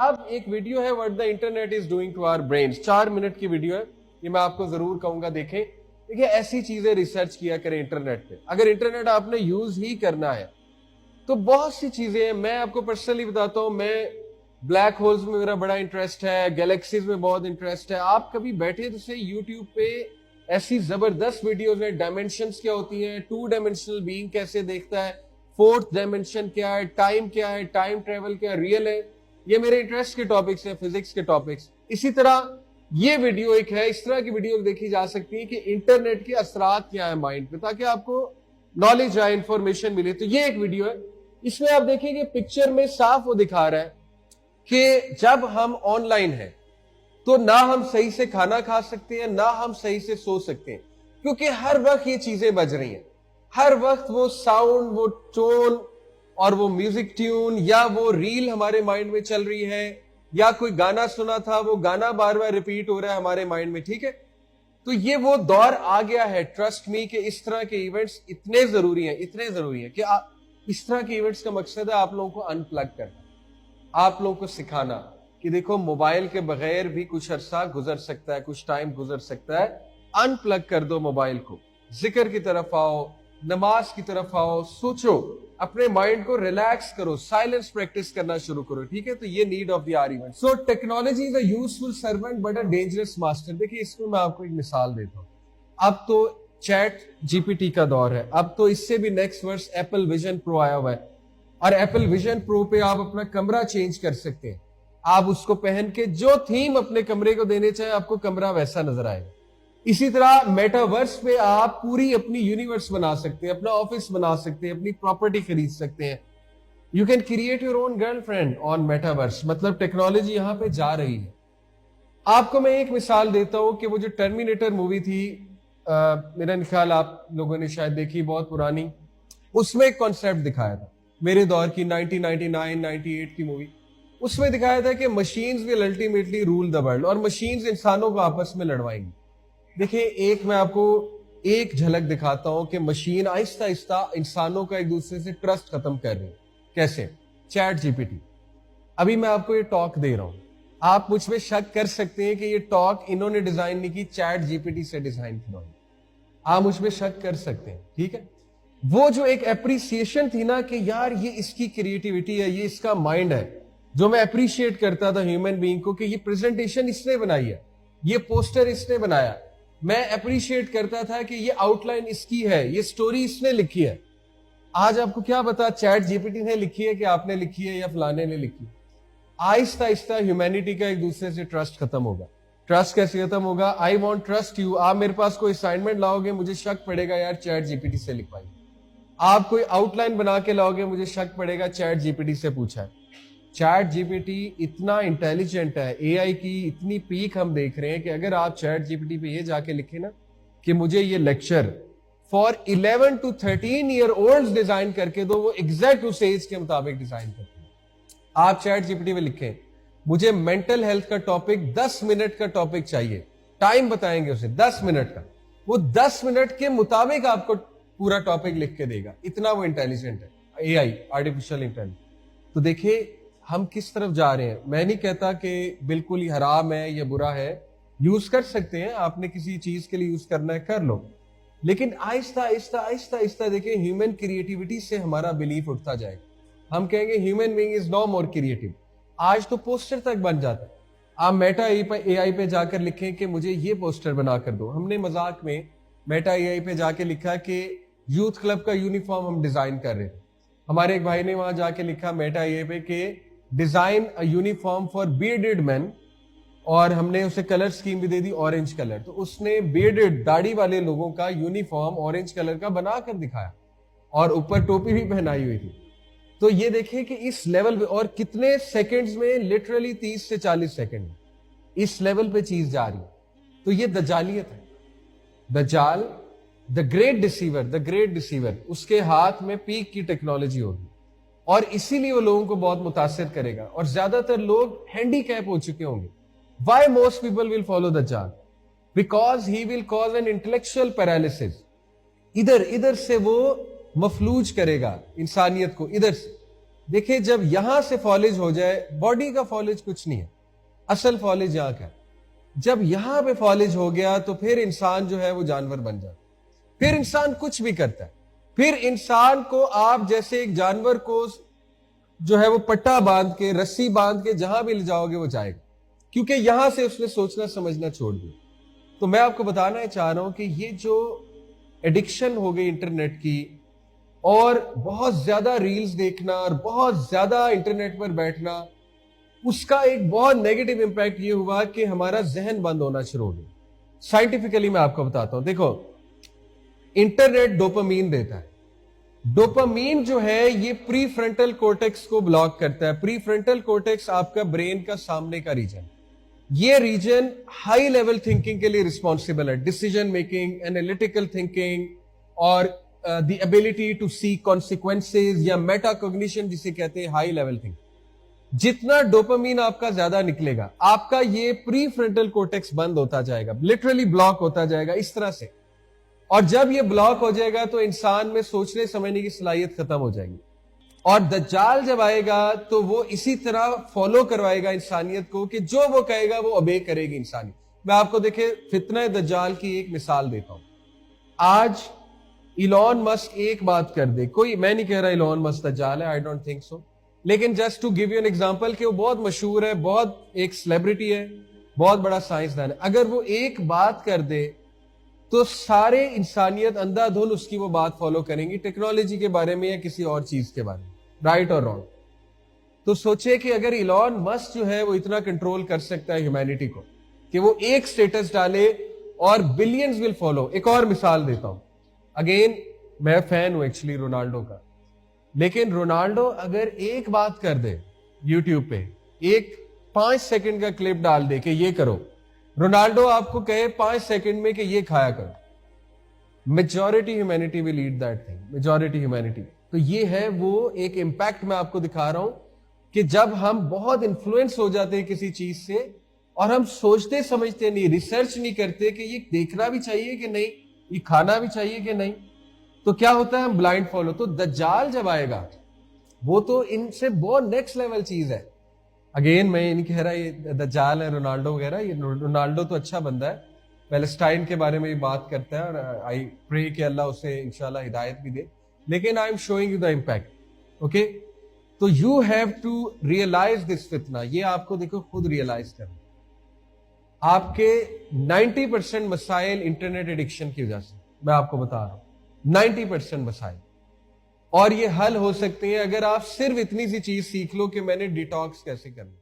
अब एक वीडियो है what the internet is doing to our brains, 4 minute की वीडियो है, ये मैं आपको जरूर कहूंगा देखें। देखिए ऐसी चीजें रिसर्च किया करें इंटरनेट पे। अगर इंटरनेट आपने यूज ही करना है तो बहुत सी चीजें हैं। मैं आपको पर्सनली बताता हूं, मैं ब्लैक होल्स में मेरा बड़ा इंटरेस्ट है, गैलेक्सीज में बहुत इंटरेस्ट है। आप कभी बैठे तो सही यूट्यूब पे ऐसी जबरदस्त वीडियोज हैं, डायमेंशंस क्या होती हैं, 2 डायमेंशनल बीइंग कैसे देखता है, 4th डायमेंशन क्या है, टाइम क्या है, टाइम ट्रेवल क्या रियल है। ये मेरे इंटरेस्ट के टॉपिक्स हैं, फिजिक्स के टॉपिक्स। इसी तरह ये वीडियो एक है, इस तरह की वीडियो देखी जा सकती है कि इंटरनेट के असरात क्या है माइंड पे, ताकि आपको नॉलेज आए, इंफॉर्मेशन मिले। तो ये एक वीडियो है, इसमें आप देखिए पिक्चर में साफ वो दिखा रहा है कि जब हम ऑनलाइन हैं तो ना हम सही से खाना खा सकते हैं, ना हम सही से सो सकते हैं, क्योंकि हर वक्त ये चीजें बज रही हैं। हर वक्त वो साउंड, वो टोन और वो म्यूजिक ट्यून या वो रील हमारे माइंड में चल रही है, या कोई गाना सुना था वो गाना बार बार रिपीट हो रहा है हमारे माइंड में। ठीक है, तो ये वो दौर आ गया है, ट्रस्ट मी, कि इस तरह के इवेंट्स इतने जरूरी हैं, इतने जरूरी हैं कि इस तरह के इवेंट्स का मकसद है आप लोगों को अनप्लग करना, आप लोगों को सिखाना कि देखो मोबाइल के बगैर भी कुछ अरसा गुजर सकता है, कुछ टाइम गुजर सकता है। अनप्लग कर दो मोबाइल को, जिक्र की तरफ आओ, नमाज की तरफ आओ, सोचो, अपने माइंड को रिलैक्स करो, साइलेंस प्रैक्टिस करना शुरू करो। ठीक है, तो ये need of the hour event. So technology is a useful servant but a dangerous master. देखिए इसमें मैं आपको एक मिसाल देता हूं। अब तो चैट जीपीटी का दौर है, अब तो इससे भी नेक्स्ट वर्ष एप्पल विजन प्रो आया हुआ है, और एप्पल विजन प्रो पे आप अपना कमरा चेंज कर सकते हैं। आप उसको पहन के जो थीम अपने कमरे को देने चाहे, आपको कमरा वैसा नजर आएगा। इसी तरह मेटावर्स पे आप पूरी अपनी यूनिवर्स बना सकते हैं, अपना ऑफिस बना सकते हैं, अपनी प्रॉपर्टी खरीद सकते हैं। You can create your own girlfriend on metaverse. मतलब टेक्नोलॉजी यहां पे जा रही है। आपको मैं एक मिसाल देता हूं कि वो जो टर्मिनेटर मूवी थी, मेरा ख्याल आप लोगों ने शायद देखी, बहुत पुरानी, उसमें एक कॉन्सेप्ट दिखाया था, मेरे दौर की 1999-98 की मूवी। उसमें दिखाया था कि machines will ultimately rule the world, और मशीन्स इंसानों को आपस में लड़वाएंगी। देखिए एक मैं आपको एक झलक दिखाता हूं कि मशीन आहिस्ता आहिस्ता इंसानों का एक दूसरे से ट्रस्ट खत्म कर रही है। कैसे? Chat GPT. अभी मैं आपको ये टॉक दे रहा हूं, आप मुझ में शक कर सकते हैं कि ये टॉक इन्होंने डिजाइन नहीं की, चैट जीपीटी से डिजाइन की। आप मुझ में शक कर सकते हैं। ठीक है, वो जो एक एप्रिसिएशन थी ना कि यार ये इसकी क्रिएटिविटी है, ये इसका माइंड है, जो मैं अप्रिशिएट करता था ह्यूमन बीइंग को कि ये प्रेजेंटेशन इसने बनाई है, ये पोस्टर इसने बनाया। मैं अप्रिशिएट करता था कि ये आउटलाइन इसकी है, ये स्टोरी इसने लिखी है। आज आपको क्या पता चैट जीपीटी ने लिखी है कि आपने लिखी है या फलाने ने लिखी है। आहिस्ता आहिस्ता ह्यूमैनिटी का एक दूसरे से ट्रस्ट खत्म होगा। ट्रस्ट कैसे खत्म होगा? I want trust you. आप मेरे पास कोई असाइनमेंट लाओगे, मुझे शक पड़ेगा यार चैट जीपीटी से लिखवाई। आप कोई आउटलाइन बना के लाओगे, मुझे शक पड़ेगा चैट जीपीटी से पूछा है। चैट जीपीटी इतना इंटेलिजेंट है, एआई की इतनी पीक हम देख रहे हैं कि अगर आप चैट जीपीटी पे ये जाके लिखे ना कि मुझे ये lecture for 11 to 13 year old design करके दो, वो एग्जैक्ट उस एज के मुताबिक डिजाइन करते हैं। आप चैट जीपीटी पे लिखें मुझे मेंटल हेल्थ का टॉपिक 10 मिनट का टॉपिक चाहिए, टाइम बताएंगे उसे 10 मिनट का, वो 10 मिनट के मुताबिक आपको पूरा टॉपिक लिख के देगा। इतना वो इंटेलिजेंट है एआई, आर्टिफिशियल इंटेलिजेंस। तो देखिए हम किस तरफ जा रहे हैं। मैं नहीं कहता कि बिल्कुल ही हराम है या बुरा है, यूज कर सकते हैं, आपने किसी चीज के लिए यूज करना है कर लो, लेकिन आहिस्ता आहिस्ता आहिस्ता आहिस्ता देखिए ह्यूमन क्रिएटिविटी से हमारा बिलीफ उठता जाएगा। हम कहेंगे human being is no more creative. आज तो पोस्टर तक बन जाता है। आप मेटा एआई पे जाकर लिखें कि मुझे ये पोस्टर बना कर दो। हमने मजाक में मेटा एआई पे जाके लिखा कि यूथ क्लब का यूनिफॉर्म हम डिजाइन कर रहे थे। हमारे एक भाई ने वहां जाके लिखा मेटा एआई पे कि design a uniform for bearded man, और हमने उसे कलर स्कीम भी दे दी ऑरेंज कलर। तो उसने बियर्डेड, दाढ़ी वाले लोगों का यूनिफॉर्म ऑरेंज कलर का बनाकर दिखाया, और ऊपर टोपी भी पहनाई हुई थी। तो ये देखिए कि इस लेवल पे, और कितने सेकंड्स में, लिटरली 30 से 40 सेकंड में इस लेवल पे चीज जा रही है। तो ये दज्जालियत है। दज्जाल, द ग्रेट डिसीवर, उसके हाथ में पीक की टेक्नोलॉजी होगी, और इसीलिए वो लोगों को बहुत मुतासिर करेगा, और ज्यादातर लोग हैंडीकैप हो चुके होंगे। Why most people will follow दज्जाल? Because he will cause an intellectual paralysis. इधर से वो मफलूज करेगा इंसानियत को, इधर से देखिए जब यहां से फॉलेज हो जाए, बॉडी का फॉलेज कुछ नहीं है, असल फॉलेज यहां का है। जब यहां पे फॉलेज हो गया तो फिर इंसान जो है वो जानवर बन जाता, फिर इंसान कुछ भी करता है। फिर इंसान को आप जैसे एक जानवर को जो है वो पट्टा बांध के, रस्सी बांध के जहां भी ले जाओगे वो जाएगा, क्योंकि यहां से उसने सोचना समझना छोड़ दिया। तो मैं आपको बताना चाह रहा हूं कि ये जो एडिक्शन हो गई इंटरनेट की, और बहुत ज्यादा रील्स देखना और बहुत ज्यादा इंटरनेट पर बैठना, उसका एक बहुत नेगेटिव इंपैक्ट ये हुआ कि हमारा जहन बंद होना शुरू हो गया। साइंटिफिकली मैं आपको बताता हूं, देखो इंटरनेट डोपामीन देता है। डोपामीन जो है ये प्री फ्रंटल कोर्टेक्स को ब्लॉक करता है। प्री फ्रंटल कोर्टेक्स आपका ब्रेन का सामने का रीजन, ये रीजन हाई लेवल थिंकिंग के लिए रिस्पॉन्सिबल है, डिसीजन मेकिंग, एनालिटिकल थिंकिंग और the ability to see consequences या मेटाकॉग्निशन जिसे कहते हैं हाई लेवल थिंकिंग। जितना डोपामीन आपका ज्यादा निकलेगा, आपका ये प्री फ्रंटल कोर्टेक्स बंद होता जाएगा, लिटरली ब्लॉक होता जाएगा इस तरह से। और जब ये ब्लॉक हो जाएगा तो इंसान में सोचने समझने की सलाहियत खत्म हो जाएगी। और दज्जाल जब आएगा तो वो इसी तरह फॉलो करवाएगा इंसानियत को कि जो वो कहेगा वो ओबे करेगी इंसानियत। मैं आपको देखे फितना दज्जाल की एक मिसाल देता हूं। आज इलॉन मस्क एक बात कर दे, कोई, मैं नहीं कह रहा इलॉन मस्क दज्जाल है, आई डोंट थिंक सो, लेकिन just to give you an example कि वो बहुत मशहूर है, बहुत एक सेलिब्रिटी है, बहुत बड़ा साइंसदान है। अगर वो एक बात कर दे तो सारे इंसानियत अंधाधुन उसकी वो बात फॉलो करेंगी, टेक्नोलॉजी के बारे में या किसी और चीज के बारे में, राइट और रॉन्ग। तो सोचे कि अगर इलॉन मस्क जो है वो इतना कंट्रोल कर सकता है ह्यूमैनिटी को कि वो एक स्टेटस डाले और बिलियंस विल फॉलो। एक और मिसाल देता हूं, अगेन मैं फैन हूं एक्चुअली रोनाल्डो का, लेकिन रोनाल्डो अगर एक बात कर दे यूट्यूब पे, एक 5 सेकंड का क्लिप डाल दे कि ये करो, रोनाल्डो आपको कहे 5 सेकंड में कि ये खाया करो, majority humanity will eat that thing, majority humanity. तो ये है वो एक इंपैक्ट मैं आपको दिखा रहा हूं कि जब हम बहुत इन्फ्लुएंस हो जाते हैं किसी चीज से और हम सोचते समझते नहीं, रिसर्च नहीं करते कि ये देखना भी चाहिए कि नहीं, ये खाना भी चाहिए कि नहीं, तो क्या होता है, हम ब्लाइंड फॉलो। तो दज्जाल जब आएगा वो तो इनसे बहुत नेक्स्ट लेवल चीज है। अगेन मैं ये नहीं कह रहा ये दज्जाल है रोनाल्डो वगैरह, ये रोनाल्डो तो अच्छा बंदा है, पैलेस्टाइन के बारे में भी बात करता है और आई प्रे कि अल्लाह उसे इंशाल्लाह हिदायत भी दे, लेकिन I am showing you the impact. Okay, तो you have to realise this फितना, ये आपको देखो खुद रियलाइज करना। आपके 90% मसाइल इंटरनेट एडिक्शन की वजह से, मैं आपको बता रहा हूं 90% मसाइल, और ये हल हो सकते हैं अगर आप सिर्फ इतनी सी चीज सीख लो कि मैंने डिटॉक्स कैसे करना।